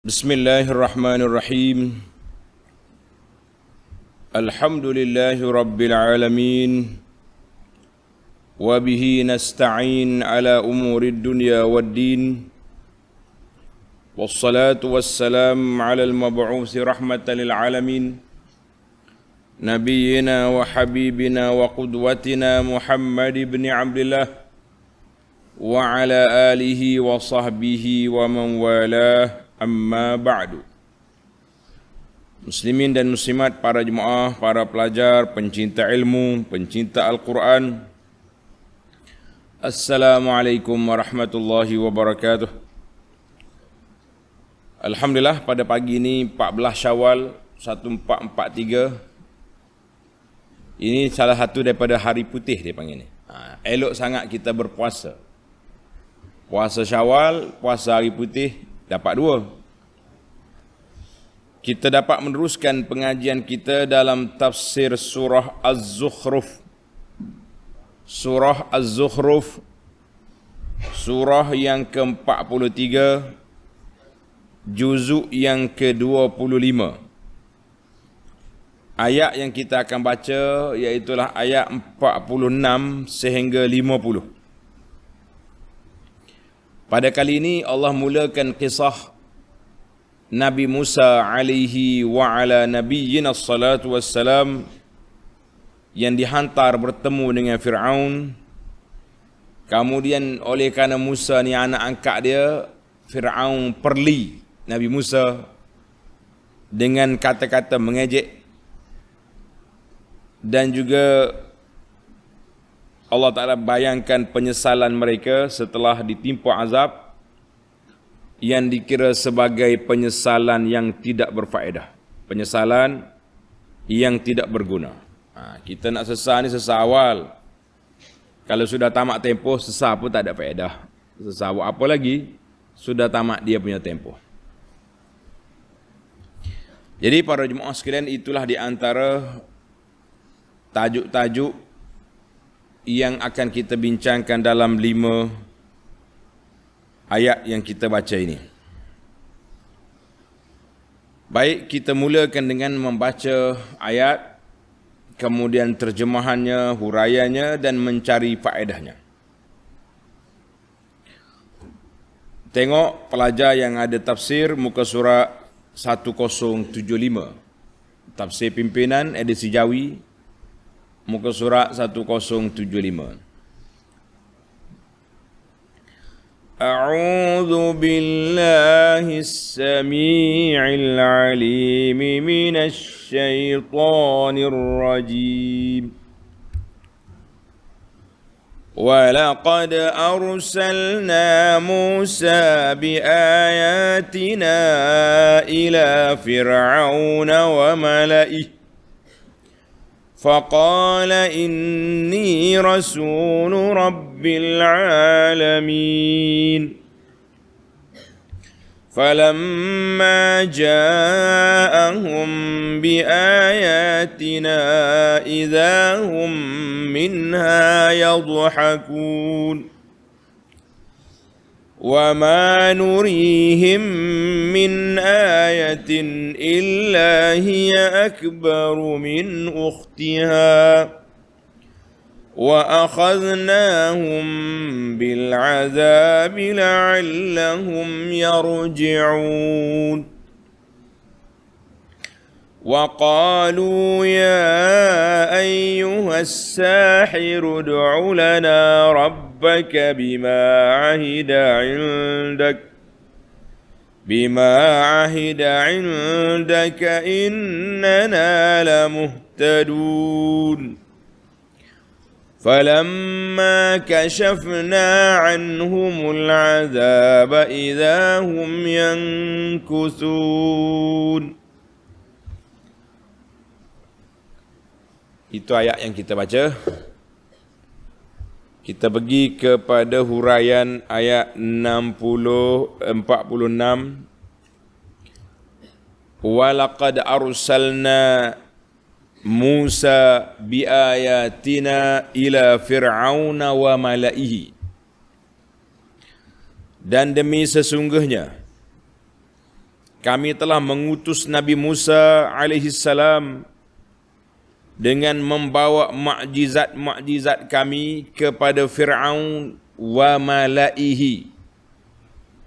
Bismillahirrahmanirrahim. Alhamdulillahi rabbil alamin. Wa bihi nasta'in ala umurid dunya waddin. Wassalatu wassalam ala al-mab'uthi rahmatan lil alamin. Nabiyyina wa habibina wa qudwatina Muhammad ibn Abdullah wa ala alihi wa sahbihi wa man walah. Amma ba'du. Muslimin dan muslimat, para jemaah, para pelajar, pencinta ilmu, pencinta Al-Quran, Assalamualaikum warahmatullahi wabarakatuh. Alhamdulillah, pada pagi ini 14 Syawal 1443. Ini salah satu daripada hari putih dia panggil ni. Elok sangat kita berpuasa. Puasa Syawal, puasa hari putih, dapat dua. Kita dapat meneruskan pengajian kita dalam tafsir surah Az-Zukhruf. Surah Az-Zukhruf, surah yang ke-43, juzuk yang ke-25. Ayat yang kita akan baca iaitulah ayat 46 sehingga 50. Pada kali ini Allah mulakan kisah Nabi Musa alaihi wa ala nabiyyina salatu wassalam yang dihantar bertemu dengan Fir'aun. Kemudian oleh kerana Musa ni anak angkat dia, Fir'aun perli Nabi Musa dengan kata-kata mengejek. Dan juga Allah Ta'ala bayangkan penyesalan mereka setelah ditimpa azab yang dikira sebagai penyesalan yang tidak berfaedah, penyesalan yang tidak berguna. Kita nak sesal ni sesal awal. Kalau sudah tamat tempoh, sesal pun tak ada faedah. Sesal buat apa lagi? Sudah tamat dia punya tempoh. Jadi para jemaah sekalian, itulah di antara tajuk-tajuk yang akan kita bincangkan dalam 5 ayat yang kita baca ini. Baik, kita mulakan dengan membaca ayat, kemudian terjemahannya, huraiannya dan mencari faedahnya. Tengok pelajar yang ada tafsir, muka surat 1075. Tafsir pimpinan edisi Jawi, muka surat 1075. A'udzu billahis samii'il 'aliim minasy syaithaanir rajiim. وَلَقَدْ أَرْسَلْنَا مُوسَى بِآيَاتِنَا إِلَى فِرْعَوْنَ وَمَلَئِهِ فقال إني رسول رب العالمين فلما جاءهم بآياتنا إذا هم منها يضحكون وما نريهم من آية إلا هي أكبر من أختها وأخذناهم بالعذاب لعلهم يرجعون وقالوا يا أيها الساحر ادع لنا ربك بما عهد عندك إننا لمهتدون فلما كشفنا عنهم العذاب إذا هم ينكثون. Itu ayat yang kita baca. Kita pergi kepada huraian ayat 46. Walaqad arsalna Musa biayatina ila fir'auna wa malaihi. Dan demi sesungguhnya kami telah mengutus Nabi Musa alaihi salam dengan membawa mukjizat-mukjizat kami kepada Fir'aun wa malaihi.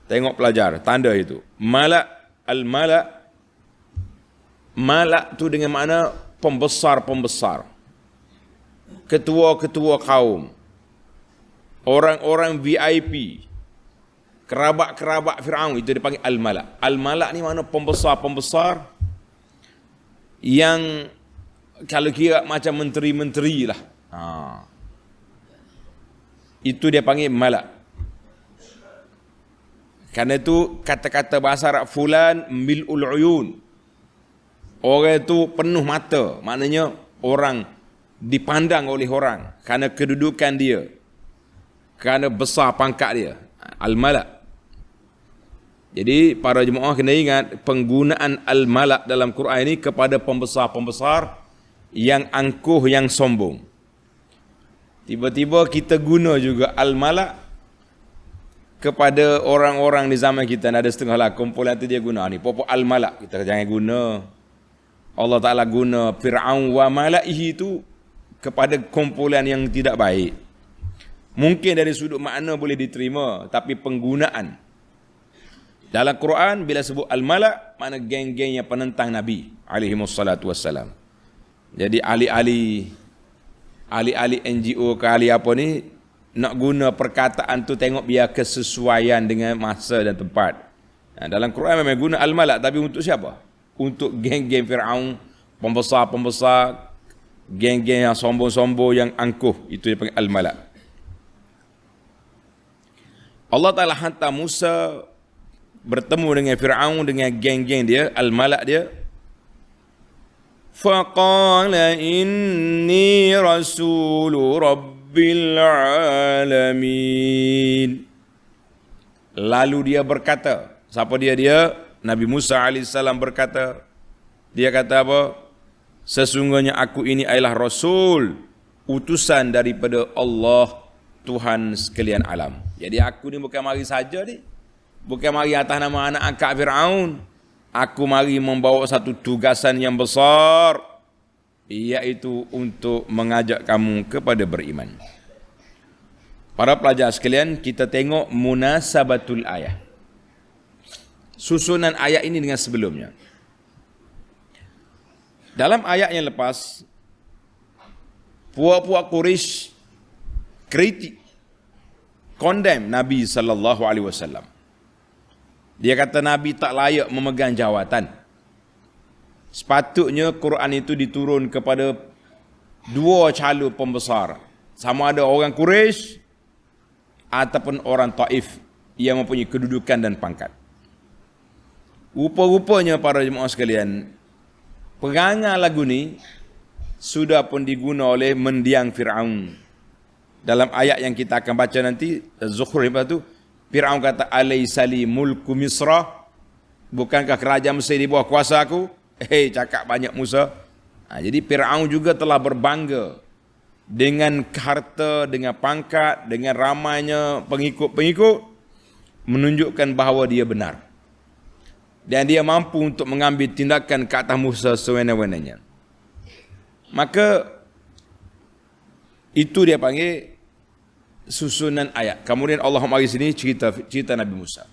Tengok pelajar, tanda itu. Malak tu dengan makna pembesar-pembesar, ketua-ketua kaum, orang-orang VIP, kerabat-kerabat Fir'aun, itu dipanggil al-malak. Al-malak ni makna pembesar-pembesar yang kalau kira macam menteri-menteri lah. Itu dia panggil malak. Karena itu kata-kata bahasa Arab fulan mil'ul uyun. Orang itu penuh mata, maknanya orang dipandang oleh orang kerana kedudukan dia, kerana besar pangkat dia. Al-malak. Jadi para jemaah kena ingat penggunaan al-malak dalam Quran ini kepada pembesar-pembesar yang angkuh, yang sombong. Tiba-tiba kita guna juga al-malak kepada orang-orang di zaman kita. Ada setengah lah kumpulan tu dia guna ni pokok al-malak, kita jangan guna. Allah Ta'ala guna Fir'aun wa malaihi itu kepada kumpulan yang tidak baik. Mungkin dari sudut makna boleh diterima, tapi penggunaan dalam Quran bila sebut al-malak, makna geng-geng yang penentang Nabi alaihi wassalatu wassalam. Jadi ahli-ahli NGO ke ahli apa ni nak guna perkataan tu tengok biar kesesuaian dengan masa dan tempat. Dalam Quran memang guna al-malak, tapi untuk siapa? Untuk geng-geng Fir'aun, pembesar-pembesar, geng-geng yang sombong-sombong, yang angkuh, itu dia panggil al-malak. Allah Ta'ala hantar Musa bertemu dengan Fir'aun, dengan geng-geng dia, al-malak dia. Faqala inni rasulu rabbil alamin. Lalu dia berkata, siapa dia? Nabi Musa AS berkata, dia kata apa? Sesungguhnya aku ini adalah Rasul, utusan daripada Allah, Tuhan sekalian alam. Jadi aku ni bukan mari saja ni, bukan mari atas nama anak angkat Fir'aun. Aku mari membawa satu tugasan yang besar, iaitu untuk mengajak kamu kepada beriman. Para pelajar sekalian, kita tengok munasabatul ayat, susunan ayat ini dengan sebelumnya. Dalam ayat yang lepas, puak-puak Quraisy kritik, condemn Nabi sallallahu alaihi wasallam. Dia kata Nabi tak layak memegang jawatan. Sepatutnya Quran itu diturun kepada dua calon pembesar, sama ada orang Quraisy ataupun orang Taif yang mempunyai kedudukan dan pangkat. Rupa-rupanya para jemaah sekalian, perangai lagu ni sudah pun diguna oleh mendiang Fir'aun. Dalam ayat yang kita akan baca nanti, Zukhruf itu, Fir'aun kata, alaisali mulku Misra, bukankah kerajaan Mesir di bawah kuasa aku? Cakap banyak Musa. Jadi Fir'aun juga telah berbangga dengan harta, dengan pangkat, dengan ramainya pengikut-pengikut, menunjukkan bahawa dia benar. Dan dia mampu untuk mengambil tindakan ke atas Musa sewenang-wenangnya. Maka itu dia panggil susunan ayat. Kemudian Allah mari sini cerita Nabi Musa.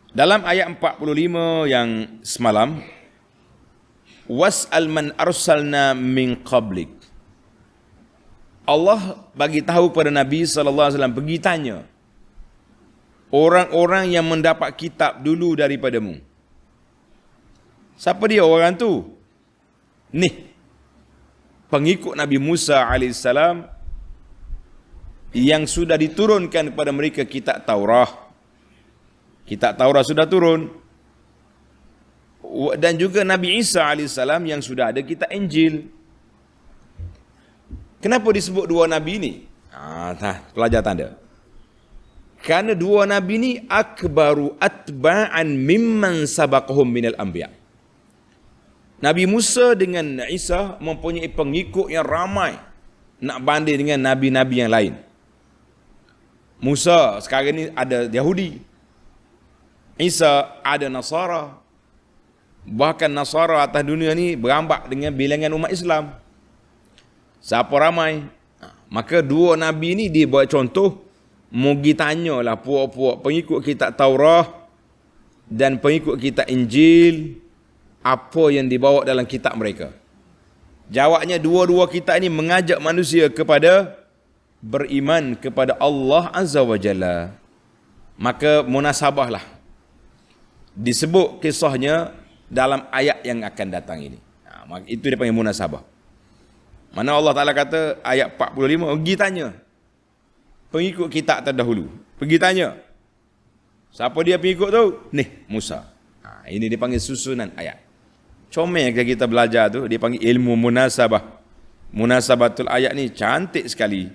Dalam ayat 45 yang semalam, was'al man arsalna min qablik. Allah bagi tahu kepada Nabi sallallahu alaihi wasallam, pergi tanya orang-orang yang mendapat kitab dulu daripadamu. Siapa dia orang tu? Ni pengikut Nabi Musa alaihissalam yang sudah diturunkan kepada mereka kitab Taurah. Kitab Taurah sudah turun. Dan juga Nabi Isa alaihissalam yang sudah ada kitab Injil. Kenapa disebut dua Nabi ni? Pelajar tanda. Kerana dua Nabi ni akbaru atba'an mimman sabaqahum minal anbiya. Nabi Musa dengan Isa mempunyai pengikut yang ramai nak banding dengan Nabi-Nabi yang lain. Musa sekarang ni ada Yahudi. Isa ada Nasara. Bahkan Nasara atas dunia ni berambak dengan bilangan umat Islam. Siapa ramai? Maka dua Nabi ni dia buat contoh. Mugi tanyalah puak-puak pengikut kitab Taurah dan pengikut kitab Injil apa yang dibawa dalam kitab mereka. Jawabnya dua-dua kitab ini mengajak manusia kepada beriman kepada Allah Azza wa Jalla. Maka munasabahlah disebut kisahnya dalam ayat yang akan datang ini. Itu dia panggil munasabah. Mana Allah Ta'ala kata ayat 45, pergi tanya pengikut kitab terdahulu. Pergi tanya. Siapa dia pengikut tu? Nih, Musa. Ini dipanggil susunan ayat. Comel kita belajar tu, dia panggil ilmu munasabah. Munasabatul ayat ni cantik sekali.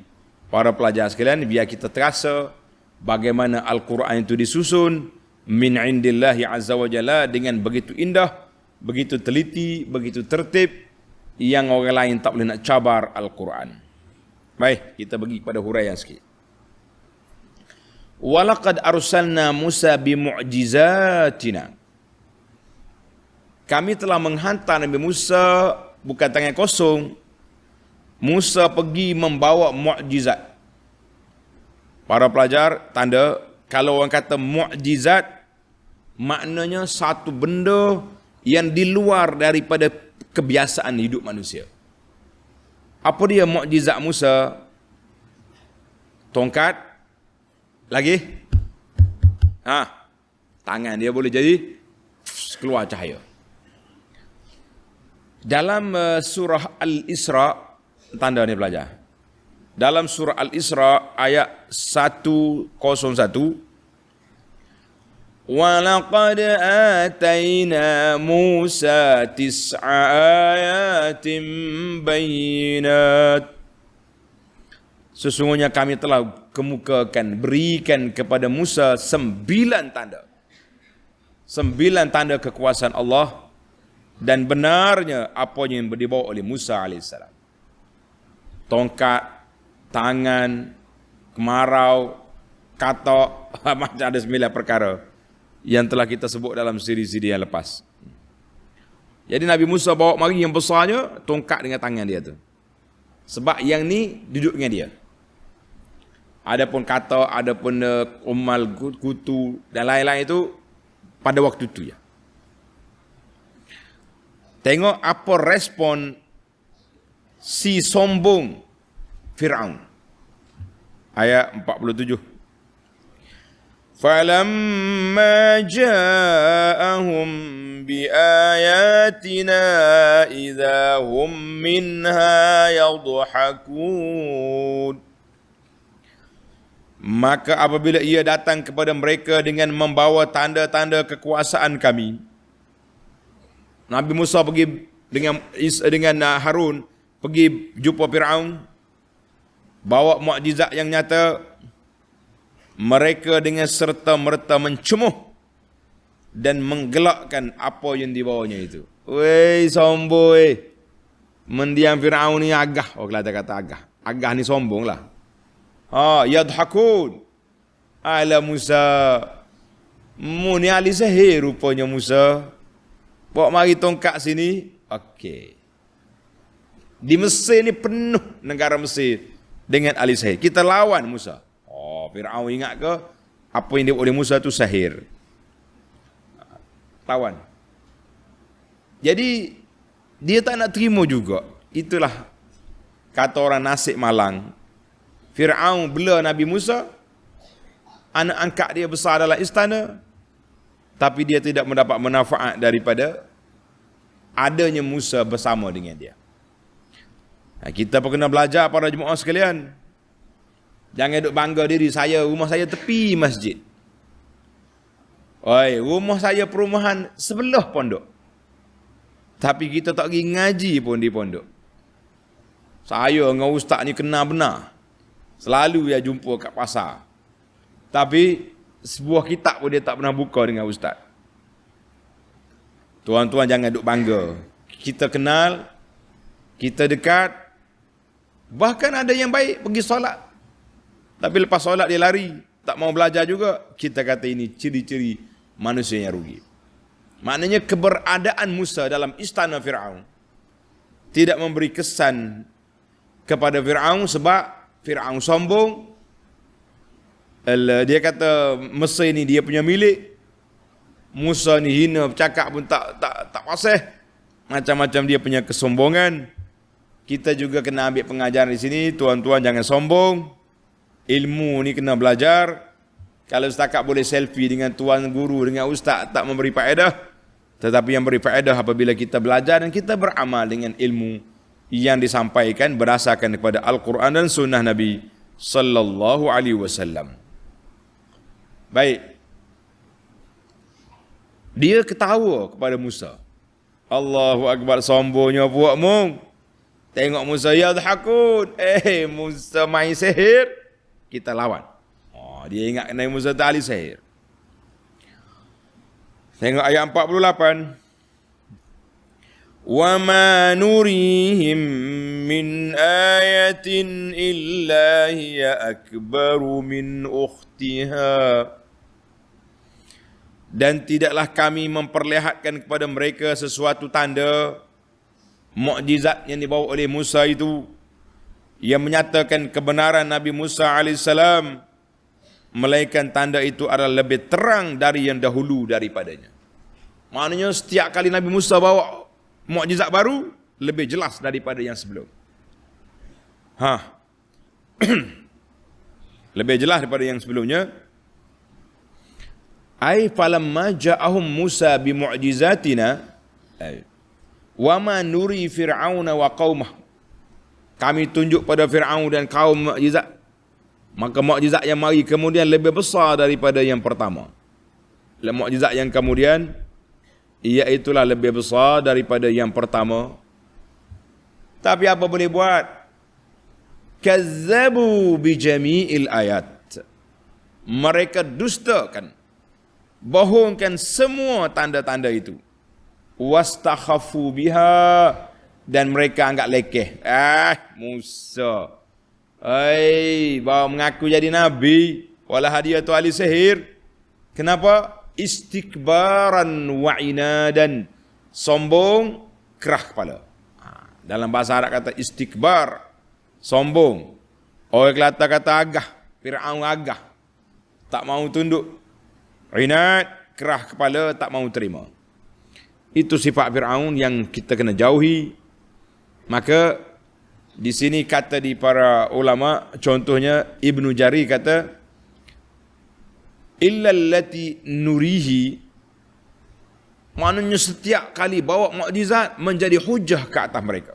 Para pelajar sekalian, biar kita terasa bagaimana Al-Quran itu disusun min indillahi azza wa jalla dengan begitu indah, begitu teliti, begitu tertib yang orang lain tak boleh nak cabar Al-Quran. Baik, kita pergi kepada huraian sikit. Walaqad arsalna Musa bimu'jizatina. Kami telah menghantar Nabi Musa bukan tangan kosong. Musa pergi membawa mukjizat. Para pelajar, tanda kalau orang kata mukjizat maknanya satu benda yang di luar daripada kebiasaan hidup manusia. Apa dia mukjizat Musa? Tongkat lagi. Tangan dia boleh jadi keluar cahaya. Dalam surah Al-Isra, tanda ni pelajar. Dalam surah Al-Isra ayat 101, وَلَقَدْ آتَيْنَا مُوسَى 9 آيَاتٍ بَيِّنَاتٍ. Sesungguhnya kami telah kemukakan, berikan kepada Musa 9 tanda. 9 tanda kekuasaan Allah dan benarnya apa yang dibawa oleh Musa AS. Tongkat, tangan, kemarau, katak, macam ada 9 perkara yang telah kita sebut dalam siri-siri yang lepas. Jadi Nabi Musa bawa mari yang besarnya, tongkat dengan tangan dia tu. Sebab yang ni duduk dengan dia. Adapun katak, adapun umal, kutu dan lain-lain itu pada waktu itu ya. Tengok apa respon si sombong Fir'aun. Ayat 47. Falamma ja'ahum biayatina idza hum minha yadhhakun. Maka apabila ia datang kepada mereka dengan membawa tanda-tanda kekuasaan kami, Nabi Musa pergi dengan Harun pergi jumpa Fir'aun, bawa mukjizat yang nyata. Mereka dengan serta-merta mencemuh dan menggelakkan apa yang dibawanya itu. Wei sombong, mendiam Fir'aun ni agah. Oh Kelantan kata agah. Agah ni sombong lah. Yadhakun ala Musa. Mu ni ahli sihir rupanya Musa. Bawa mari tongkat sini. Okey. Di Mesir ni penuh negara Mesir dengan ahli sihir. Kita lawan Musa. Fir'aun ingat ke apa yang dia oleh Musa tu sihir. Lawan. Jadi dia tak nak terima juga. Itulah kata orang nasib malang. Fir'aun bela Nabi Musa. Anak angkat dia besar dalam istana. Tapi dia tidak mendapat manfaat daripada adanya Musa bersama dengan dia. Kita pun kena belajar para jemaah sekalian. Jangan duk bangga diri saya, rumah saya tepi masjid. Rumah saya perumahan sebelah pondok. Tapi kita tak pergi ngaji pun di pondok. Saya dengan ustaz ni kenal benar. Selalu dia jumpa kat pasar. Tapi sebuah kitab pun dia tak pernah buka dengan ustaz. Tuan-tuan jangan duk bangga. Kita kenal, kita dekat. Bahkan ada yang baik pergi solat. Tapi lepas solat dia lari, tak mau belajar juga. Kita kata ini ciri-ciri manusia yang rugi. Maknanya keberadaan Musa dalam istana Fir'aun tidak memberi kesan kepada Fir'aun sebab Fir'aun sombong. Dia kata Mesir ni dia punya milik. Musa ni hina, bercakap pun tak pasih. Macam-macam dia punya kesombongan. Kita juga kena ambil pengajaran di sini, tuan-tuan jangan sombong. Ilmu ni kena belajar. Kalau setakat boleh selfie dengan tuan guru, dengan ustaz, tak memberi faedah. Tetapi yang beri faedah apabila kita belajar dan kita beramal dengan ilmu yang disampaikan berdasarkan kepada Al-Quran dan Sunnah Nabi sallallahu alaihi wasallam. Baik. Dia ketawa kepada Musa. Allahu Akbar, sombongnya buat mung. Tengok Musa, yadhakun. Musa main sihir. Kita lawan. Dia ingat Nabi Musa tak ahli sihir. Tengok ayat 48. Wa ma nurihim min ayatin illa hiya akbaru min ukhtiha. Dan tidaklah kami memperlihatkan kepada mereka sesuatu tanda mukjizat yang dibawa oleh Musa itu yang menyatakan kebenaran Nabi Musa AS, melainkan tanda itu adalah lebih terang dari yang dahulu daripadanya. Maknanya setiap kali Nabi Musa bawa mukjizat baru, lebih jelas daripada yang sebelum. Lebih jelas daripada yang sebelumnya. Ai falamma ja'ahum Musa bimu'jizatina wa ma nuri fir'auna wa qaumah. Kami tunjuk pada Fir'aun dan kaum mukjizat. Maka mukjizat yang mari kemudian lebih besar daripada yang pertama. Mukjizat yang kemudian iaitulah lebih besar daripada yang pertama. Tapi apa boleh buat? Kazzabu bi jami'il ayat. Mereka dustakan, bohongkan semua tanda-tanda itu. Wastakhafu biha, dan mereka anggap lekeh. Musa, bawa mengaku jadi nabi, walah dia tu ahli sihir. Kenapa? Istikbaran wa inadan, sombong, kerah kepala. Dalam bahasa Arab kata istikbar, sombong. Orang Kelantan kata agah, Fir'aun agah, tak mau tunduk. Inat, kerah kepala, tak mau terima. Itu sifat Fir'aun yang kita kena jauhi. Maka di sini kata di para ulama, contohnya Ibnu Jari kata, illallati nurihi, maknanya setiap kali bawa mukjizat menjadi hujah ke atas mereka.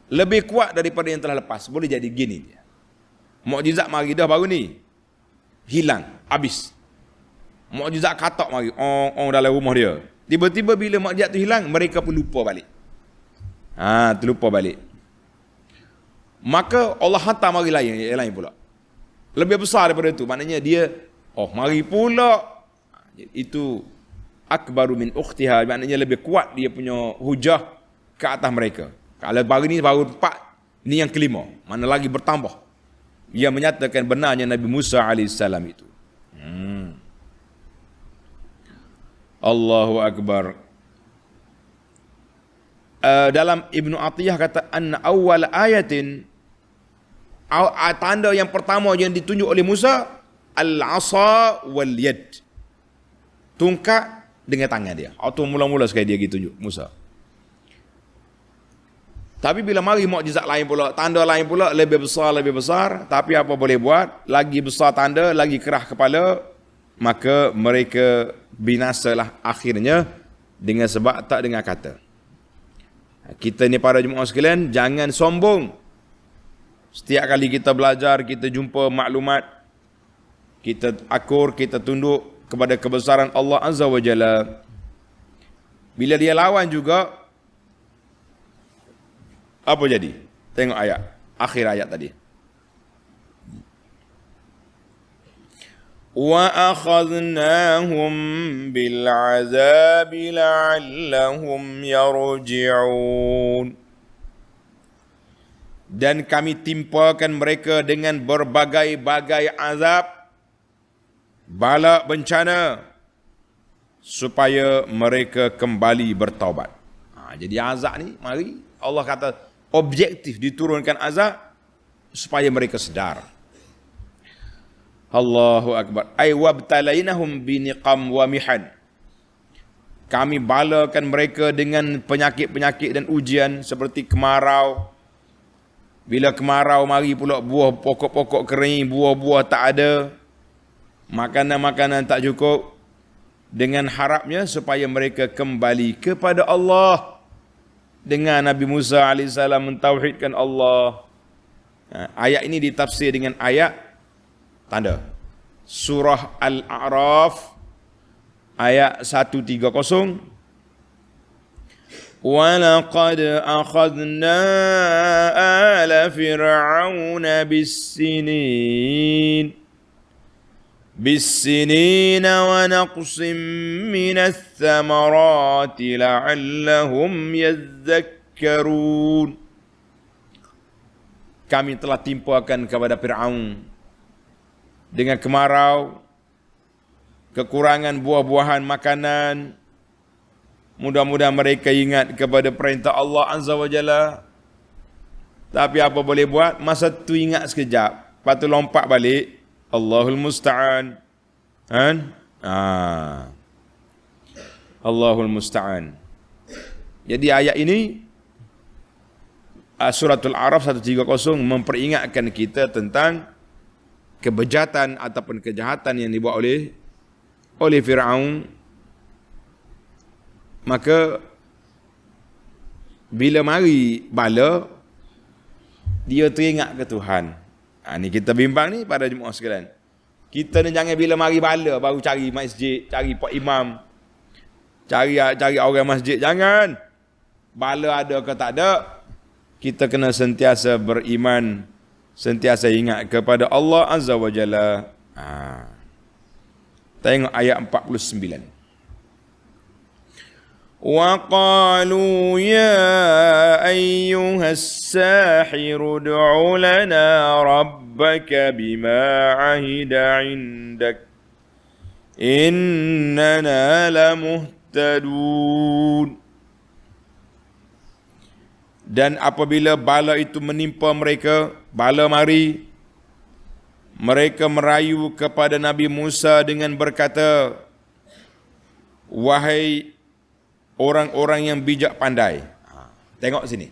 Lebih kuat daripada yang telah lepas. Boleh jadi gini dia. Mukjizat mari dah baru ni, hilang, habis. Mukjizat katak mari, dalam rumah dia. Tiba-tiba bila mukjizat tu hilang, mereka pun lupa balik. Terlupa balik. Maka Allah hantar mari lain pula. Lebih besar daripada itu. Maknanya dia, mari pula. Itu akbaru min ukhtiha. Maknanya lebih kuat dia punya hujah ke atas mereka. Kalau baru ni baru 4, ni yang kelima. Mana lagi bertambah. Dia menyatakan benarnya Nabi Musa AS itu. Allahu Akbar. Dalam Ibnu Atiyah kata, anna awwal ayatin, tanda yang pertama yang ditunjuk oleh Musa, al-asa wal yad, tungkat dengan tangan dia. Atau mula-mula sekali dia tunjuk Musa. Tapi bila mari mukjizat lain pula, tanda lain pula, lebih besar, tapi apa boleh buat? Lagi besar tanda, lagi kerah kepala, maka mereka binasalah akhirnya dengan sebab tak dengar kata. Kita ni para jemaah sekalian, jangan sombong. Setiap kali kita belajar, kita jumpa maklumat, kita akur, kita tunduk kepada kebesaran Allah Azza wa Jalla. Bila dia lawan juga, apa jadi? Tengok ayat, akhir ayat tadi. Wa akhadnahum bil azabi la'allahum yarji'un. Dan kami timpakan mereka dengan berbagai-bagai azab, bala bencana, supaya mereka kembali bertaubat. Jadi azab ni, mari Allah kata objektif diturunkan azab supaya mereka sedar. Allahu Akbar. Ay wabtalainahum biniqam wa mihan. Kami balakan mereka dengan penyakit-penyakit dan ujian seperti kemarau. Bila kemarau mari pula buah pokok-pokok kering, buah-buah tak ada, makanan-makanan tak cukup, dengan harapnya supaya mereka kembali kepada Allah. Dengan Nabi Musa AS mentauhidkan Allah. Ayat ini ditafsir dengan ayat tanda. Surah Al-A'raf ayat 130. وَلَقَدْ أَخَذْنَا آلَ فِرْعَوْنَ بِالسِّنِينَ وَنَقْصٍ مِّنَ الثَّمَرَاتِ لَعَلَّهُمْ يَذَّكَّرُونَ. Kami telah timpakan kepada Fir'aun dengan kemarau, kekurangan buah-buahan makanan. Mudah-mudahan mereka ingat kepada perintah Allah Azza wa Jalla. Tapi apa boleh buat? Masa tu ingat sekejap, lepas tu lompat balik. Allahul Musta'an. Allahul Musta'an. Jadi ayat ini, Suratul A'raf 130 memperingatkan kita tentang kebejatan ataupun kejahatan yang dibuat oleh Fir'aun. Maka bila mari bala, dia teringat ke Tuhan. Ni kita bimbang ni pada jemaah sekalian. Kita ni jangan bila mari bala baru cari masjid, cari pak imam, cari orang masjid. Jangan. Bala ada ke tak ada, kita kena sentiasa beriman, sentiasa ingat kepada Allah Azza wa Jalla. Tengok ayat 49. وَقَالُوا يَا أَيُّهَا السَّاحِرُ ادْعُ لَنَا رَبَّكَ بِمَا عَهِدَ عِندَكَ إِنَّنَا لَمُهْتَدُونَ. Dan apabila bala itu menimpa mereka, bala mari, mereka merayu kepada Nabi Musa dengan berkata, wahai orang-orang yang bijak pandai. Tengok sini.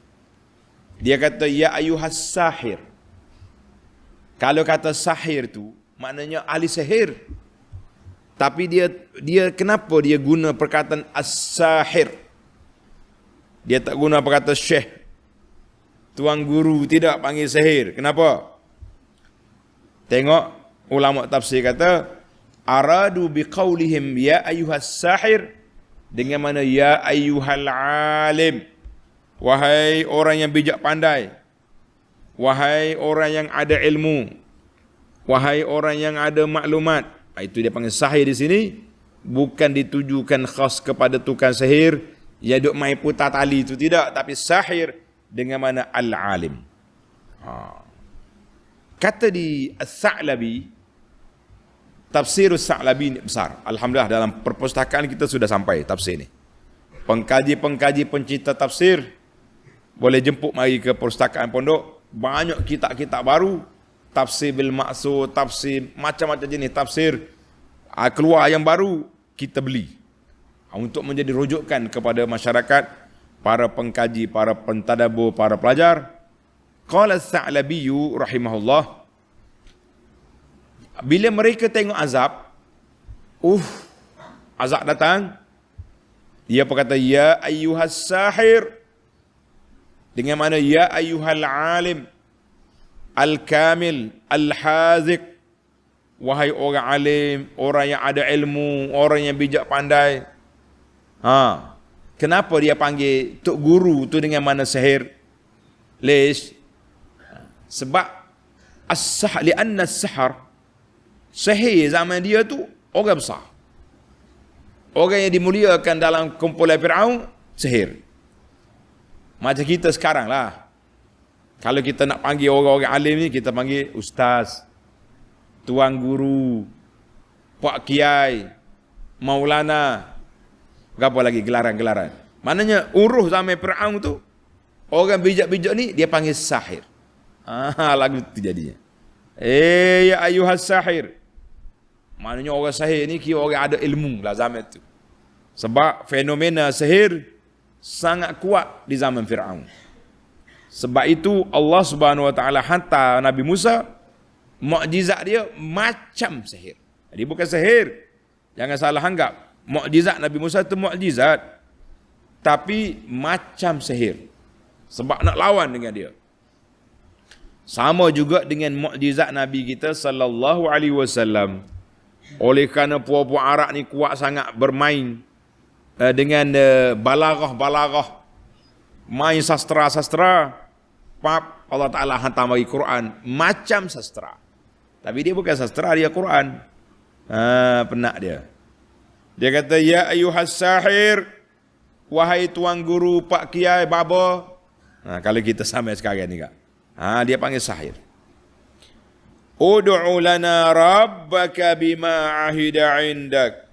Dia kata, ya ayuhas sahir. Kalau kata sahir tu, maknanya ahli sihir. Tapi dia kenapa dia guna perkataan as-sahir? Dia tak guna perkataan syekh, tuan guru, tidak panggil sihir. Kenapa? Tengok, ulama tafsir kata, aradu biqaulihim ya ayuhas sahir, dengan mana ya ayyuhal alim, wahai orang yang bijak pandai, wahai orang yang ada ilmu, wahai orang yang ada maklumat. Itu dia panggil sahir di sini, bukan ditujukan khas kepada tukang sihir yang duk main putar tali itu, tidak, tapi sahir dengan mana al-alim. Kata di As-Sa'labi, tafsir As-Sa'labi ini besar. Alhamdulillah dalam perpustakaan kita sudah sampai tafsir ini. Pengkaji-pengkaji pencipta tafsir boleh jemput mari ke perpustakaan pondok. Banyak kitab-kitab baru, tafsir bil maksud, tafsir macam-macam jenis tafsir keluar yang baru, kita beli untuk menjadi rujukan kepada masyarakat, para pengkaji, para pentadabbur, para pelajar. Qala As-Sa'labi rahimahullah, bila mereka tengok azab, azab datang, dia berkata ya ayyuhas sahir, dengan mana ya ayyuhal alim al-kamil al-haziq, wahai orang alim, orang yang ada ilmu, orang yang bijak pandai. Kenapa dia panggil tok guru tu dengan mana sihir? Lish? Sebab as-sahar, lianna as-sahar, sihir zaman dia tu orang besar, orang yang dimuliakan dalam kumpulan Fir'aun, sihir. Macam kita sekarang lah, kalau kita nak panggil orang-orang alim ni, kita panggil ustaz, tuan guru, pak kiai, maulana. Berapa lagi gelaran-gelaran. Maknanya uruh zaman Fir'aun tu, orang bijak-bijak ni dia panggil sahir. Lagu tu jadinya. Ya ayuhas sahir. Maknanya orang sahir ni kira orang ada ilmu lah zaman tu. Sebab fenomena sihir sangat kuat di zaman Fir'aun. Sebab itu Allah Subhanahu Wa Taala hantar Nabi Musa, mukjizat dia macam sihir. Jadi bukan sihir. Jangan salah anggap. Mukjizat Nabi Musa itu mukjizat, tapi macam sihir. Sebab nak lawan dengan dia. Sama juga dengan mukjizat Nabi kita sallallahu alaihi wasallam. Oleh kerana puak-puak Arab ni kuat sangat bermain dengan balarah, main sastra, Allah Ta'ala hantar bagi Quran macam sastra. Tapi dia bukan sastra, dia Quran. Penak dia. Dia kata, ya ayuhas sahir, wahai tuan guru, pak kiai, baba. Kalau kita sampai sekarang ni, dia panggil sahir. Ud'u lana rabbaka bima ahida indak.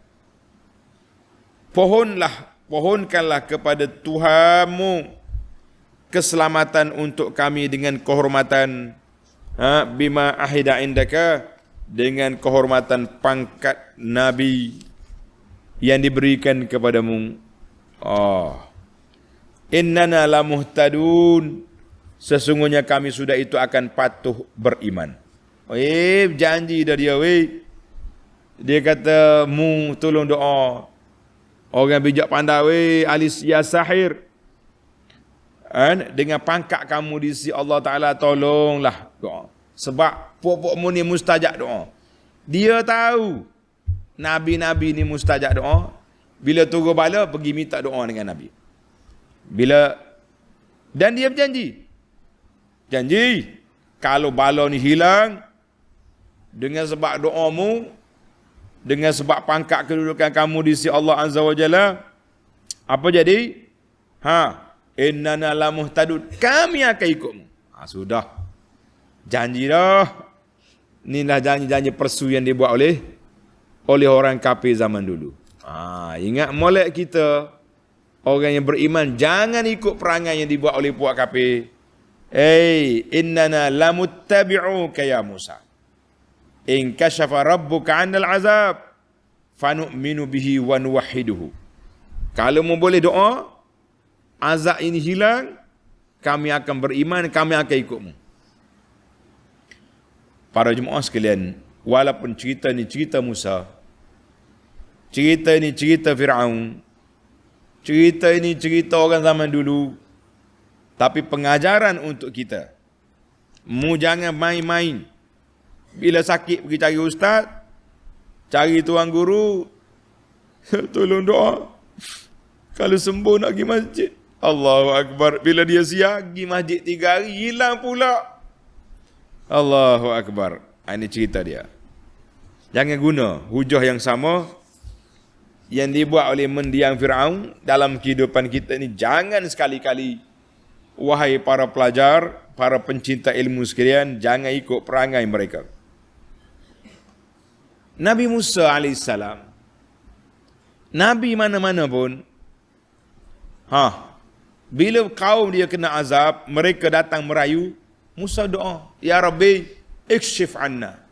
Pohonkanlah kepada Tuhanmu keselamatan untuk kami dengan kehormatan bima ahida indaka, dengan kehormatan pangkat Nabi yang diberikan kepadamu. Innana lamuhtadun, sesungguhnya kami sudah itu akan patuh beriman. Janji dah dia, dia kata, mu tolong doa. Orang bijak pandai, alis ya sahir. Dengan pangkat kamu di sisi Allah Ta'ala, tolonglah doa. Sebab puak-puak mu ni mustajab doa. Dia tahu Nabi-Nabi ni mustajab doa. Bila turun bala, pergi minta doa dengan Nabi. Dan dia berjanji. Janji, kalau bala ni hilang, dengan sebab doamu, dengan sebab pangkat kedudukan kamu di sisi Allah Azza wa Jalla, apa jadi? Innana lamuhtadun, kami akan ikutmu. Sudah. Janji dah. Inilah janji-janji persu yang dibuat oleh orang kafir zaman dulu. Ingat molek kita, orang yang beriman, jangan ikut perangai yang dibuat oleh puak kafir. Innana lamuttabi'uka ya Musa. In kashafa rabbuka 'anil azab fanu'minu bihi wa nuwahhiduhu. Kalau mu boleh doa, azab ini hilang, kami akan beriman, kami akan ikutmu. Para jemaah sekalian, walaupun cerita ni cerita Musa, cerita ni cerita Fir'aun, cerita ini cerita orang zaman dulu, tapi pengajaran untuk kita. Mu jangan main-main. Bila sakit pergi cari ustaz, cari tuan guru, tolong doa. Kalau sembuh nak pergi masjid. Allahu Akbar. Bila dia siap pergi masjid 3 hari, hilang pula. Allahu Akbar. Ini cerita dia. Jangan guna hujah yang sama yang dibuat oleh mendiang Fir'aun dalam kehidupan kita ni. Jangan sekali-kali, wahai para pelajar, para pencinta ilmu sekalian, jangan ikut perangai mereka. Nabi Musa AS, Nabi mana-mana pun, bila kaum dia kena azab, mereka datang merayu, Musa doa, Ya Rabbi, ikshif anna.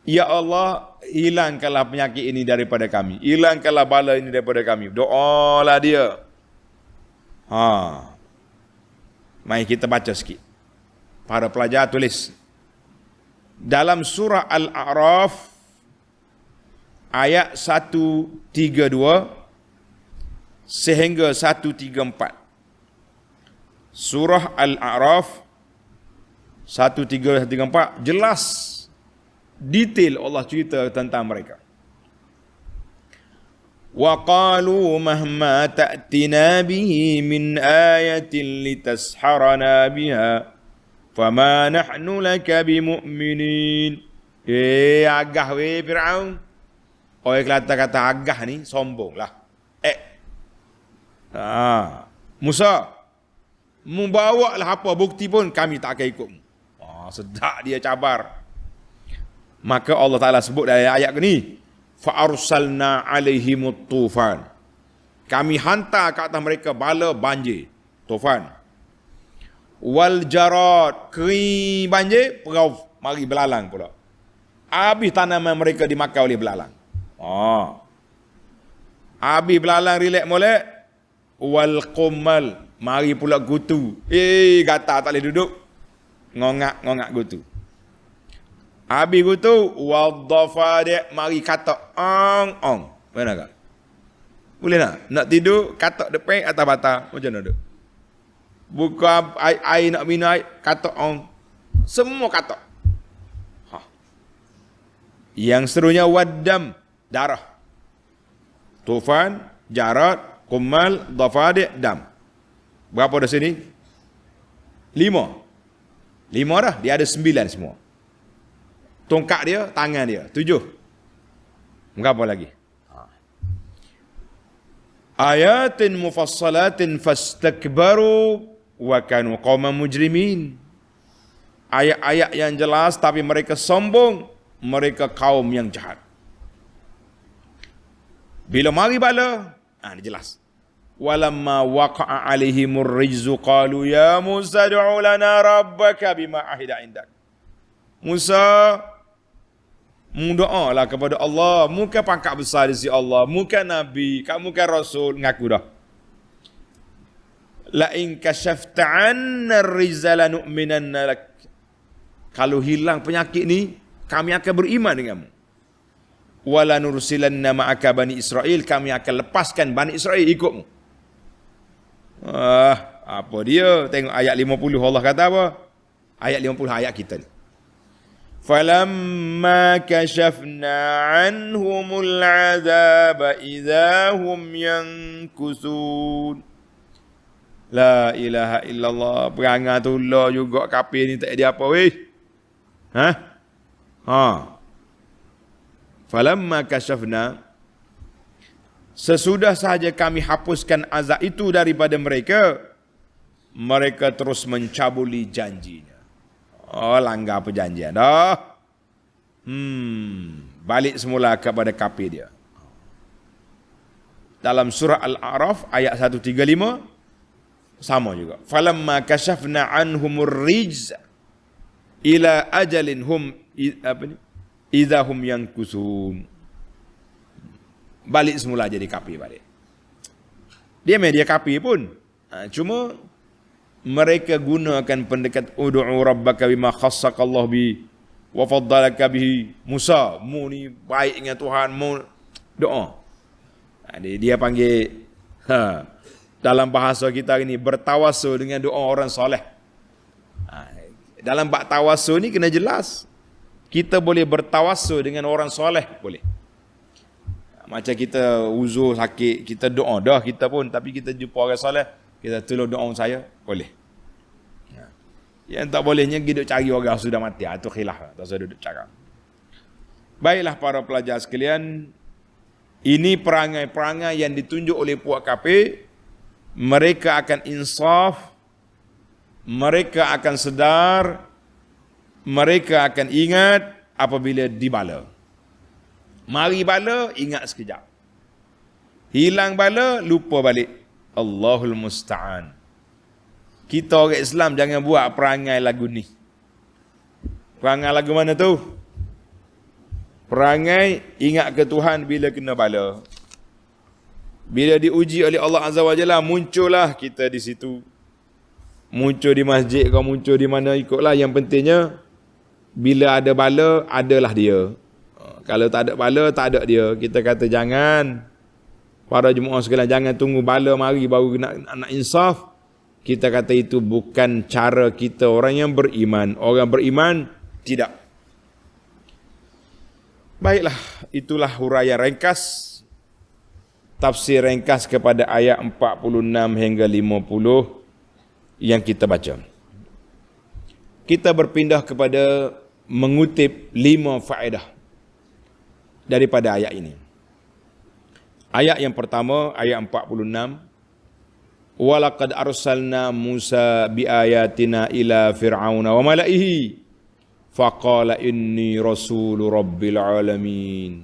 Ya Allah, hilangkanlah penyakit ini daripada kami. Hilangkanlah bala ini daripada kami. Doalah dia. Mari kita baca sikit. Para pelajar tulis. Dalam surah Al-A'raf ayat 132 sehingga 134. Surah Al-A'raf 134 jelas detail Allah cerita tentang mereka. Wa qalu mahma ta'tina bihi min ayatin litasharana biha fama nahnu laka bimu'minin. Agah Fir'aun. Orang kata agah ni sombonglah. Musa, membawalah apa bukti pun kami tak akan ikutmu. Sedap dia cabar. Maka Allah Ta'ala sebut dalam ayat ni, fa arsalna alaihimut tufan. Kami hantar ke atas mereka bala banjir, tufan. Wal jarad, kering banjir, perau mari belalang pula. Habis tanaman mereka dimakan oleh belalang. Habis belalang relax molek. Wal qummal, mari pula gutu. Gatal tak boleh duduk. Ngongak gutu. Habis gutu, wal dhafadi, mari katak ong. Mana tak? Boleh tak? Nak tidur, katak depan atas batal. Macam mana duduk? Buka air nak minum air, katak ong. Semua katak. Yang seterusnya waddam, darah. Tufan, jarad, qummal, dhafadi, dam. Berapa dah sini? 5 dah. Dia ada 9 semua. Tongkat dia, tangan dia, 7. Berapa lagi? Ayatin mufassalatin fastakbaru wa kanu qauman mujrimin. Ayat-ayat yang jelas tapi mereka sombong, mereka kaum yang jahat. Bila mari bala, dia jelas. Walamma waqa'a alaihimur rijzu qalu ya Musa ad'u lana rabbaka bima ahida indak. Musa doalah kepada Allah, muka pangkat besar di sisi Allah, muka nabi, kamu kan rasul, ngaku dah. La in kashafta 'anna ar-rijza lanu'minanna lak. Kalau hilang penyakit ni, kami akan beriman denganmu. Wala nursilanna ma'aka bani Israel, kami akan lepaskan bani Israel ikutmu. Apa dia? Tengok ayat 50 Allah kata apa? Ayat 50 ayat kita ni. Falamma kashafna anhumul azaba idza hum yankusun. La ilaha illallah. Perangai tu lah juga kafir ni tak ada apa weh. Falamma kashafna, sesudah sahaja kami hapuskan azab itu daripada mereka, mereka terus mencabuli janjinya. Langgar perjanjian dah. Balik semula kepada kafir dia. Dalam surah Al-A'raf ayat 135 sama juga. Falamma kashafna anhumur rijza ila ajalin hum idza hum yankusun. Balik semula jadi kafir balik. Dia kafir pun. Cuma mereka gunakan pendekat ud'u rabbaka bima khassaqallahu bi wa faddalaka bihi Musa. Mu ni baik dengan Tuhan, mu doa. Dia panggil dalam bahasa kita ini bertawassul dengan doa orang soleh. Dalam bab tawassul ni kena jelas. Kita boleh bertawassul dengan orang soleh, boleh. Macam kita uzur sakit, kita doa dah kita pun, tapi kita jumpa orang soleh, kita tolong doa saya, boleh. Yang tak bolehnya duduk cari orang sudah mati, itu khilaf, tak usah duduk cakap. Baiklah para pelajar sekalian, ini perangai-perangai yang ditunjuk oleh puak kafir. Mereka akan insaf, mereka akan sedar, mereka akan ingat apabila dibala. Mari bala, ingat sekejap. Hilang bala, lupa balik. Allahul Musta'an. Kita orang Islam jangan buat perangai lagu ni. Perangai lagu mana tu? Perangai ingat ke Tuhan bila kena bala. Bila diuji oleh Allah Azza wa Jalla, muncullah kita di situ. Muncul di masjid, kau muncul di mana, ikutlah. Yang pentingnya, bila ada bala, adalah dia. Kalau tak ada bala, tak ada dia. Kita kata jangan. Para jemaah sekalian, jangan tunggu bala mari baru nak insaf. Kita kata itu bukan cara kita orang yang beriman. Orang beriman, tidak. Baiklah, itulah huraian ringkas. Tafsir ringkas kepada ayat 46 hingga 50 yang kita baca. Kita berpindah kepada mengutip 5 faedah daripada ayat ini. Ayat yang pertama, ayat 46. Walaqad arsalna Musa biayatina ila fir'auna wa mala'ihi faqala inni rasulu rabbil alamin.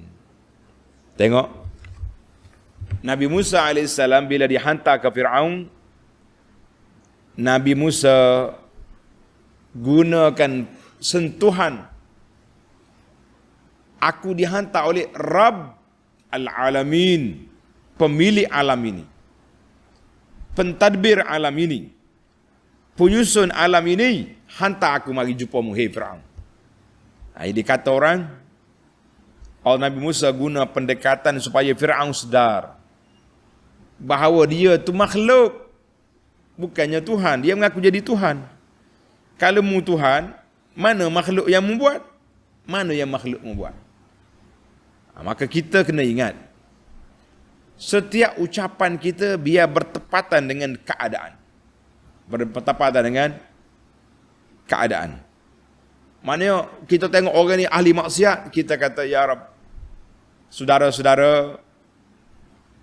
Tengok. Nabi Musa AS bila dihantar ke Fir'aun, Nabi Musa gunakan sentuhan, aku dihantar oleh Rabb al-Alamin, pemilik alam ini, pentadbir alam ini, penyusun alam ini, hantar aku mari jumpa mu, hei Fir'aun. Ini kata orang, Nabi Musa guna pendekatan supaya Fir'aun sedar bahawa dia tu makhluk, bukannya Tuhan. Dia mengaku jadi Tuhan. Kalau mu Tuhan, mana makhluk yang membuat? Mana yang makhluk membuat? Maka kita kena ingat, setiap ucapan kita biar bertepatan dengan keadaan. Bertepatan dengan keadaan. Maknanya kita tengok orang ni ahli maksiat, kita kata, ya Rab, saudara-saudara,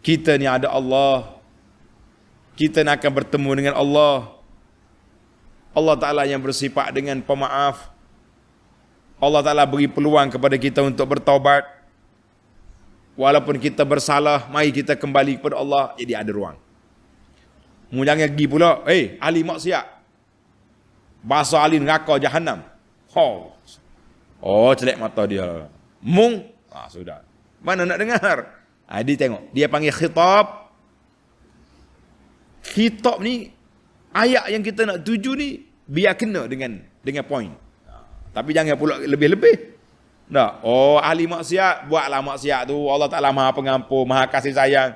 kita ni ada Allah. Kita nak akan bertemu dengan Allah. Allah Ta'ala yang bersifat dengan pemaaf. Allah Ta'ala beri peluang kepada kita untuk bertaubat. Walaupun kita bersalah, mari kita kembali kepada Allah. Jadi ada ruang. Mu jangan pergi pula, ahli maksiat, bahasa ahli neraka Jahannam. Celak mata dia. Mung, sudah. Mana nak dengar? Dia tengok, dia panggil khitab. Khitab ni, ayat yang kita nak tuju ni, biar kena dengan poin. Tapi jangan pula lebih-lebih. Tak. Ahli maksiat, buatlah maksiat tu. Allah Ta'ala Maha Pengampun, Maha Kasih Sayang.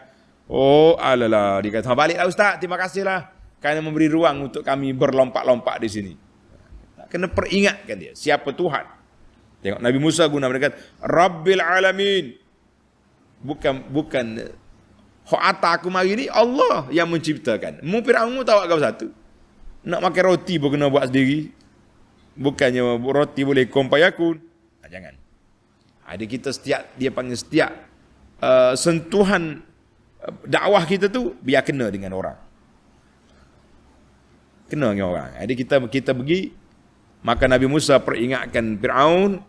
Alalah. Dia kata, baliklah Ustaz, terima kasihlah kerana memberi ruang untuk kami berlompat-lompat di sini. Kena peringatkan dia, siapa Tuhan. Tengok, Nabi Musa guna mereka, Rabbil Alamin. Bukan Ho'ata aku mari ni, Allah yang menciptakan. Mu Fir'aun mu tahu agak satu. Nak makan roti pun kena buat sendiri. Bukannya roti boleh kompayakun. Jangan. Ada kita dia panggil setiap sentuhan dakwah kita tu biar kena dengan orang. Kena dengan orang. Jadi kita pergi, maka Nabi Musa peringatkan Fir'aun,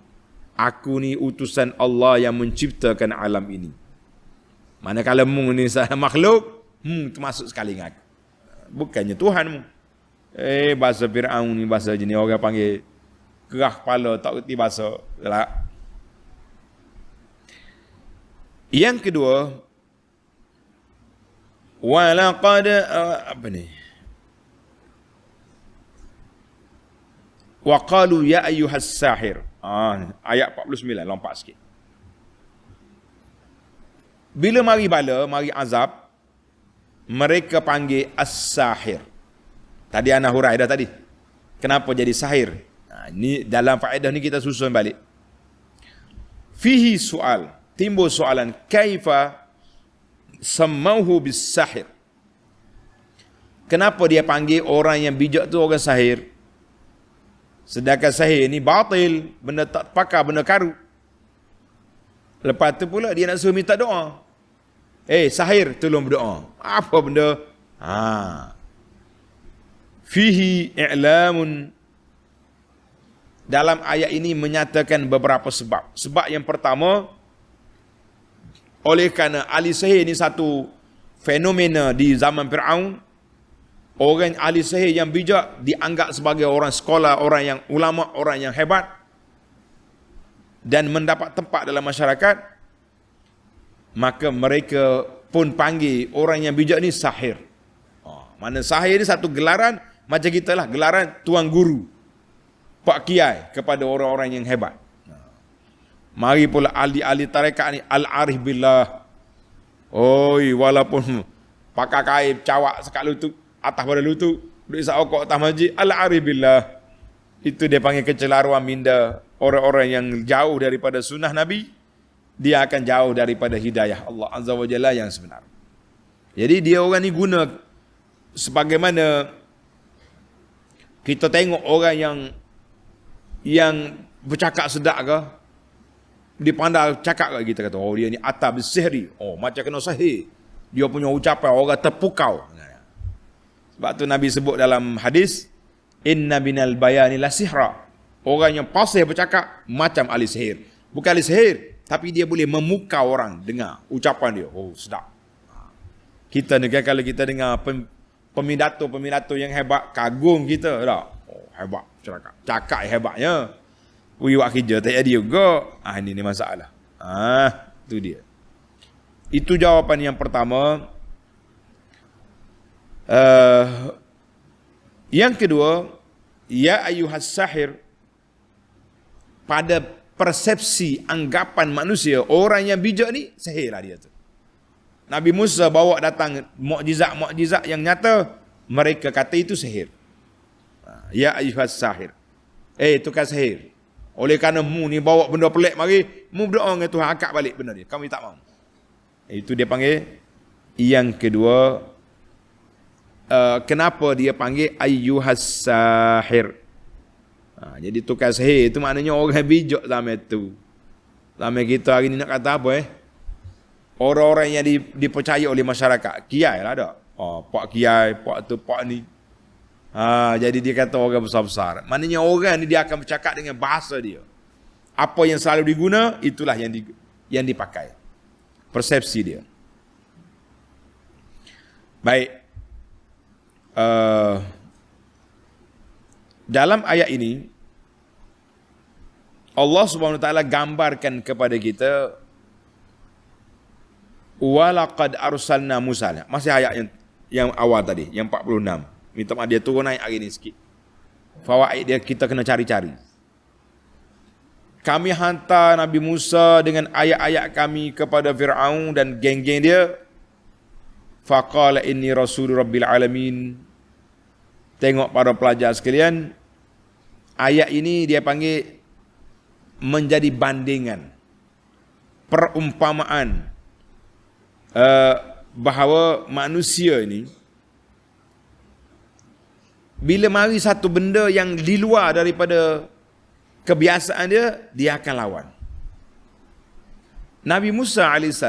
aku ni utusan Allah yang menciptakan alam ini. Manakala mu ni makhluk, termasuk sekali dengan aku. Bukannya Tuhanmu. Bahasa Fir'aun ni bahasa jenis orang panggil gerah kepala, tak kerti bahasa. Yang kedua, walaqad waqalu ya ayyuhas sahir. Ayat 49, lompat sikit. Bila mari bala, mari azab, mereka panggil as-sahir. Tadi ana hurai dah tadi. Kenapa jadi sahir? Ini dalam faedah ni kita susun balik. Fihi soal, timbul soalan, kaifa sammauhu bis-sahir? Kenapa dia panggil orang yang bijak tu orang sahir? Sedangkan sahir ni batil, benda tak pakar, benda karu. Lepas tu pula dia nak suruh minta doa. Sahir, tolong berdoa. Apa benda? Fihi i'lamun. Dalam ayat ini menyatakan beberapa sebab. Sebab yang pertama, oleh kerana ahli sihir ni satu fenomena di zaman Fir'aun. Orang ahli sihir yang bijak dianggap sebagai orang sekolah, orang yang ulama, orang yang hebat dan mendapat tempat dalam masyarakat. Maka mereka pun panggil orang yang bijak ni sahir. Mana sahir ni satu gelaran macam kita lah, gelaran tuan guru, pak kiai kepada orang-orang yang hebat. Mari pula ahli-ahli tarekat ni al-arif billah. Walaupun pakai kain cawak sekat lutut, atas pada lutut, duduk isap okok atas masjid, al-arif billah. Itu dia panggil kecelaruan minda. Orang-orang yang jauh daripada sunnah Nabi, dia akan jauh daripada hidayah Allah Azza wa Jalla yang sebenar. Jadi dia orang ni guna, sebagaimana kita tengok orang yang bercakap sedap ke, dipandang cakap ke, kita kata, dia ni atab sihri. Macam kena sahih. Dia punya ucapan orang terpukau. Sebab tu Nabi sebut dalam hadis, inna binal bayani la sihra. Orang yang fasih bercakap macam ahli sihir. Bukan ahli sihir, tapi dia boleh memukau orang dengar ucapan dia. Oh, sedap. Kita ni kalau kita dengar peminato yang hebat, kagum kita tak? Oh, hebat cakap hebatnya. Buat kerja tak ada juga. Ini masalah. Tu dia. Itu jawapan yang pertama. Yang kedua, ya ayyuhas sahir, pada persepsi anggapan manusia, orang yang bijak ni sihir lah dia tu. Nabi Musa bawa datang mukjizat yang nyata, mereka kata itu sihir. Ya ayyuhas sahir, tukar sihir. Oleh kerana mu ni bawa benda pelik mari, mu berdoa dengan Tuhan akak balik benda dia. Kami tak mahu. Itu dia panggil. Yang kedua, kenapa dia panggil ayyuhas sahir? Jadi tukar sihir itu maknanya orang bijak zaman itu. Zaman kita hari ni nak kata apa orang-orang yang dipercaya oleh masyarakat. Kiai lah tak? Pak kiai, pak tu, pak ni. Jadi dia kata orang besar-besar. Maknanya orang ni dia akan bercakap dengan bahasa dia. Apa yang selalu diguna, itulah yang dipakai. Persepsi dia. Baik. Dalam ayat ini, Allah Subhanahu Wa Taala gambarkan kepada kita, walaqad arsalna Musa. Masih ayat yang awal tadi, yang 46. Minta maaf dia turun naik hari ni sikit. Fawaid dia kita kena cari-cari. Kami hantar Nabi Musa dengan ayat-ayat kami kepada Fir'aun dan geng-geng dia. Faqala inni rasul rabbil alamin. Tengok para pelajar sekalian, ayat ini dia panggil menjadi bandingan, perumpamaan bahawa manusia ini bila mari satu benda yang di luar daripada kebiasaan dia akan lawan. Nabi Musa AS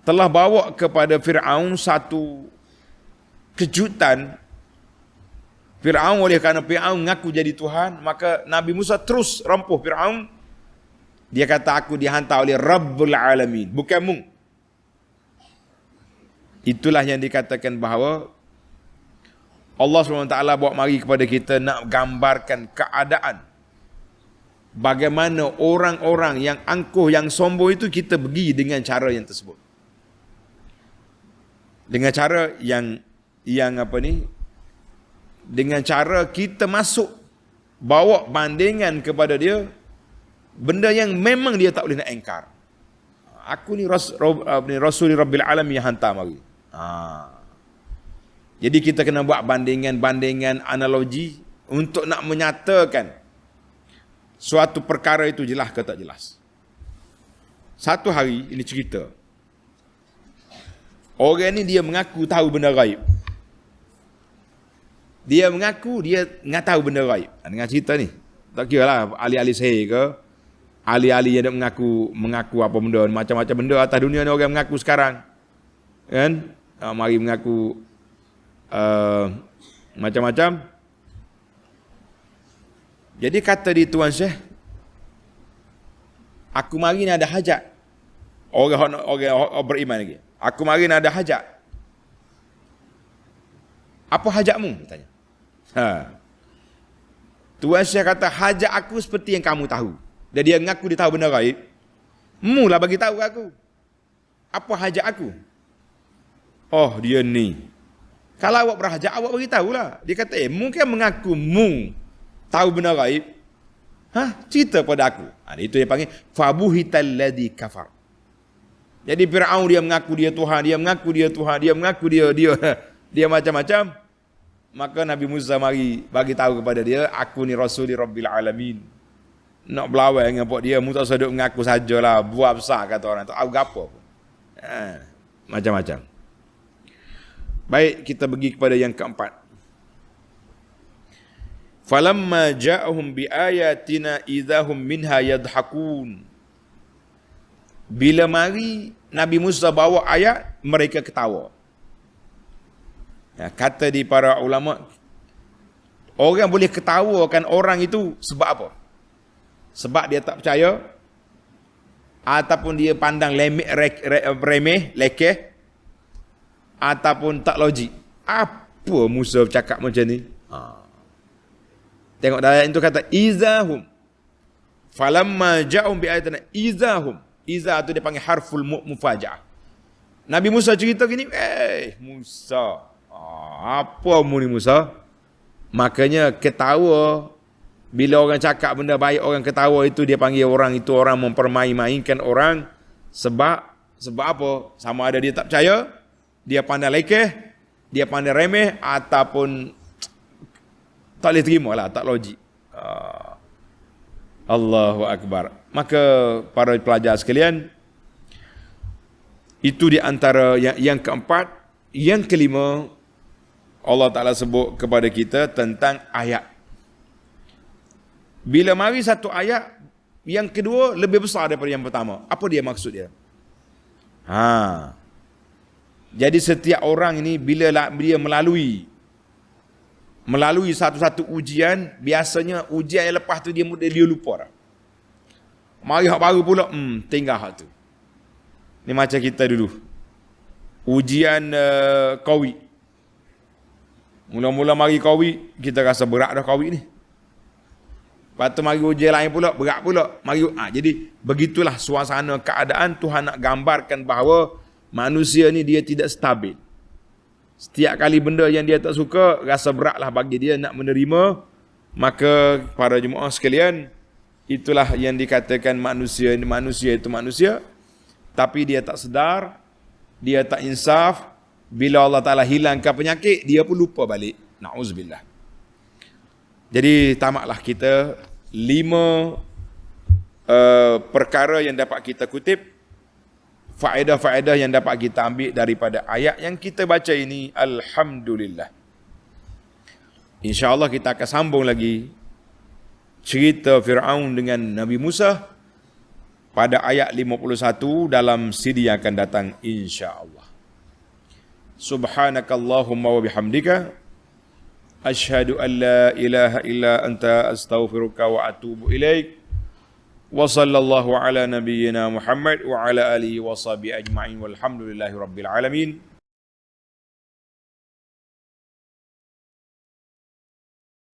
telah bawa kepada Fir'aun satu kejutan. Fir'aun oleh kerana Fir'aun mengaku jadi Tuhan, maka Nabi Musa terus rampuh Fir'aun. Dia kata aku dihantar oleh Rabbul Alamin, bukan mu. Itulah yang dikatakan bahawa Allah SWT bawa mari kepada kita nak gambarkan keadaan bagaimana orang-orang yang angkuh, yang sombong itu kita pergi dengan cara yang tersebut. Dengan cara yang apa ni? Dengan cara kita masuk bawa bandingan kepada dia benda yang memang dia tak boleh nak engkar. Aku ni Rasul Rabbil Alamin yang hantar mari. Jadi kita kena buat bandingan-bandingan analogi untuk nak menyatakan suatu perkara itu jelas ke tak jelas. Satu hari, ini cerita. Orang ni dia mengaku tahu benda gaib. Dia mengaku dia tahu benda gaib. Dengan cerita ni, tak kira lah ahli-ahli sihir ke, ahli-ahli yang mengaku apa benda, macam-macam benda atas dunia ni orang mengaku sekarang. Kan? Mari mengaku macam-macam. Jadi kata di Tuan Syekh, aku mari ni ada hajat. Orang beriman lagi. Aku mari ni ada hajat. Apa hajatmu? Dia tanya. Tuan Syekh kata, hajat aku seperti yang kamu tahu. Dan dia mengaku dia tahu benda gaib. Mu lah bagi tahu aku. Apa hajat aku? Oh, dia ni. Kalau awak berhajat, awak beritahulah. Dia kata, mungkin mengaku mu tahu benda gaib. Cerita pada aku. Itu dia panggil fabuhital ladzi kafar. Jadi Fir'aun dia mengaku dia Tuhan, dia mengaku dia Tuhan, dia mengaku dia macam-macam. Maka Nabi Musa mari bagi tahu kepada dia, aku ni Rasul Rabbil Alamin. Nak berlawan dengan buat dia, mu tak seduk mengaku sajalah, buat besar kata orang, tak tahu apa pun. Macam-macam. Baik, kita pergi kepada yang keempat. Falamma ja'ahum biayatina idzahum minha yadhakun. Bila mari Nabi Musa bawa ayat, mereka ketawa. Kata di para ulama, orang boleh ketawakan orang itu sebab apa? Sebab dia tak percaya ataupun dia pandang remeh, lekeh, ataupun tak logik. Apa Musa cakap macam ni? Tengok dalam ayat itu kata izahum. Falamma ja'um bi ayatina izahum. Izah tu dia panggil harful mufajaah. Nabi Musa cerita gini, Musa, apa mu ni Musa? Makanya ketawa. Bila orang cakap benda baik, orang ketawa itu dia panggil orang itu orang mempermain-mainkan orang. Sebab apa? Sama ada dia tak percaya, dia pandai lekeh, dia pandai remeh, ataupun tak boleh terima lah, tak logik. Allahu Akbar. Maka para pelajar sekalian, itu di antara yang keempat. Yang kelima, Allah Ta'ala sebut kepada kita tentang ayat. Bila mari satu ayat, yang kedua lebih besar daripada yang pertama. Apa dia maksud dia? Jadi setiap orang ini bila dia melalui satu-satu ujian, biasanya ujian yang lepas tu dia lupa dah. Mari hak baru pula, tinggal hak tu. Ni macam kita dulu. Ujian Covid. Mula-mula mari Covid, kita rasa berat dah Covid ni. Lepas tu mari ujian lain pula, berat pula. Jadi begitulah suasana keadaan. Tuhan nak gambarkan bahawa manusia ni dia tidak stabil. Setiap kali benda yang dia tak suka, rasa beratlah bagi dia nak menerima. Maka para jemaah sekalian, itulah yang dikatakan manusia itu manusia. Tapi dia tak sedar, dia tak insaf. Bila Allah Ta'ala hilangkan penyakit, dia pun lupa balik. Na'udzubillah. Jadi tamatlah kita 5 perkara yang dapat kita kutip, faedah-faedah yang dapat kita ambil daripada ayat yang kita baca ini. Alhamdulillah. InsyaAllah kita akan sambung lagi cerita Fir'aun dengan Nabi Musa pada ayat 51 dalam CD yang akan datang insyaAllah. Subhanakallahumma wa bihamdika asyhadu an la ilaha illa anta astaghfiruka wa atubu ilaik. Wa sallallahu ala nabiyyina Muhammad wa ala alihi wa sahbihi ajma'in walhamdulillahi rabbil alamin.